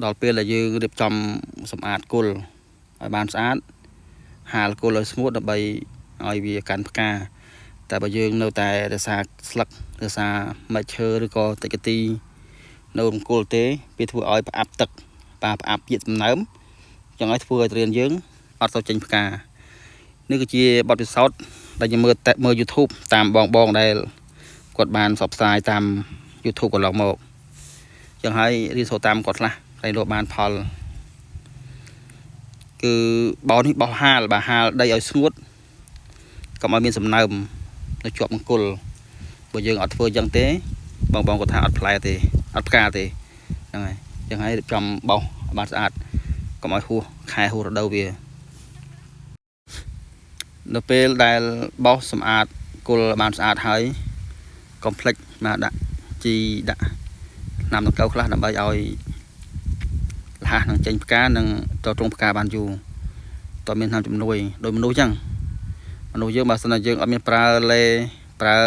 ដល់ពេលដែលយើងរៀបចំសម្អាតគល់ឲ្យបានស្អាតហាលគល់ឲ្យស្ងួតដើម្បីឲ្យវាកាន់ផ្កាតែបើយើងនៅតែរក្សាស្លឹករក្សាមែកឈើឬក៏តិចទីនៅក្នុងគល់ទេវាធ្វើឲ្យផ្អាប់ទឹកផ្អាប់ជាតិសំណើមចឹងហើយធ្វើឲ្យរៀនយើងអត់ទៅចេញផ្កានេះគឺជាបទពិសោធន៍ដែលយើងមើល YouTube តាមបងដែលគាត់បានផ្សព្វផ្សាយតាម YouTube កន្លងមកចឹងហើយរៀនសូត្រតាមគាត់ខ្លះតែរកបានផលគឺបោនេះបោះហាលបើហាលដីឲ្យស្ងួតកុំឲ្យមានសំណើមនៅជាប់មង្គលបើយើងអត់ធ្វើចឹងទេបងគាត់ថាអត់ផ្លែទេអត់ផ្កាទេហ្នឹងហើយចឹងហើយរៀបចំបោសបានស្អាតកុំឲ្យហួសខែហួសរដូវវានៅពេលដែលបោសសម្អាតគល់បានស្អាតហើយកុំភ្លេចមកដាក់ជីដាក់ថ្នាំដង្កូវខ្លះដើម្បីឲ្យលះនឹងចេញផ្កានិងទៅទ្រង់ផ្កាបានយូរតើមានថ្នាំជំនួយដោយមនុស្សចឹងមនុស្សយើងបើសិនតែយើងអត់មានប្រើលេប្រើ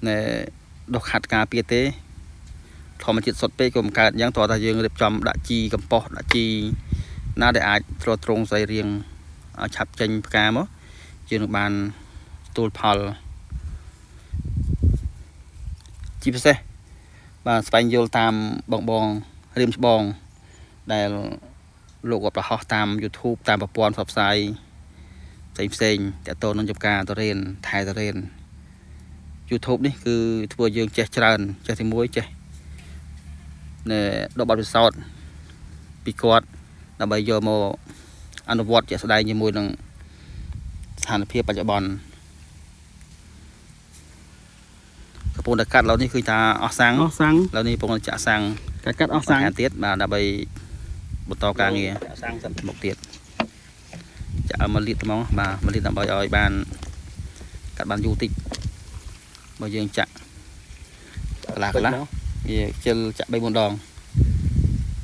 ណែដុសខាត់ការពារទេធម្មជាតិសុទ្ធពេកក៏មិនកើតយ៉ាងតើថាយើងរៀបចំដាក់ជីកំប៉ុស្តដាក់ជីណាដែលអាចទ្រទ្រង់ស្រីរៀងឲ្យឆាប់ចេញផ្កាមកយើងនឹងបានទទួលផលជាពិសេសបាទស្វែងយល់តាមបងរៀមច្បងដែលលោកគាត់ប្រហោះតាម YouTube តាមប្រព័ន្ធផ្សព្វផ្សាយផ្សេងតើតើនឹងចំការតរេនថែតរេន YouTube នេះគឺធ្វើយើងចេះច្រើនចេះទីមួយចេះណែដកបទពិសោធន៍ពីគាត់ដើម្បីយកមកអនុវត្តជាក់ស្ដែងជាមួយនឹងស្ថានភាពបច្ចុប្បន្នកំពុងតែកាត់ឡូវនេះគឺថាអស់សាំងឡូវនេះកំពុងតែចាក់សាំងកាត់អស់សាំងទៀតបាទដើម្បីបន្តការងារចាក់សាំងសិនមកទៀតចាក់1លីត្រហ្មងបាទ1លីត្រដើម្បីឲ្យបានកាត់បានយូរតិចបើយើងចាក់កន្លះវាខ្ជិលចាក់3 4ដង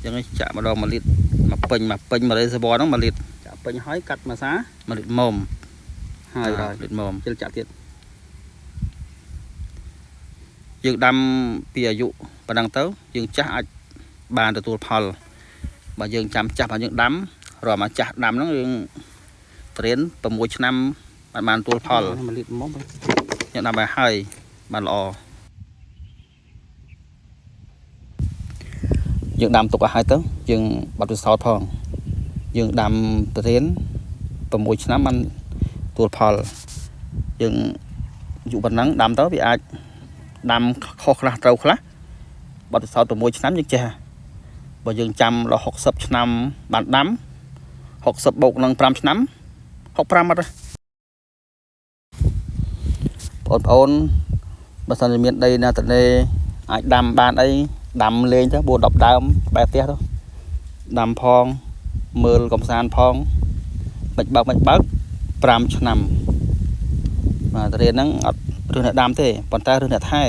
អញ្ចឹងចាក់ម្ដង1លីត្រមកពេញ1រេសវ៉ហ្នឹង1លីត្រចាក់ពេញហើយកាត់មួយសា1លីត្រមុំហើយ1លីត្រមុំខ្ជិលចាក់ទៀតយើងដាំពីអាយុប៉ុណ្ណឹងទៅយើងចាស់អាចបានទទួលផលបើយើងចាំចាស់បើយើងដាំរាល់មកចាស់ដាំហ្នឹងយើងត្រៀន6ឆ្នាំបានទទួលផល1លីត្រមុំយើងដាំបាយហើយបានល្អយើងដាំទុកឲ្យហើយទៅយើងបាត់ពិសោធន៍ផងយើងដាំត្រៀន6ឆ្នាំបានទទួលផលយើងយុប៉ុណ្ណឹងដាំទៅវាអាចដាំខុសខ្លះត្រូវខ្លះបាត់ពិសោធន៍6ឆ្នាំយើងចេះបើយើងចាំដល់60ឆ្នាំបានដាំ60បូកនឹង5ឆ្នាំ65អត់ទេបងបើសិនជាមានដីណាតនេអាចដាំបានអីដាំលេងទៅ4 10ដើមបែបផ្ទះទៅដាំផងមើលកំសាន្តផងមិនបើក5ឆ្នាំបាទរៀនហ្នឹងអត់រឿងអ្នកដាំទេប៉ុន្តែរឿងអ្នកថែ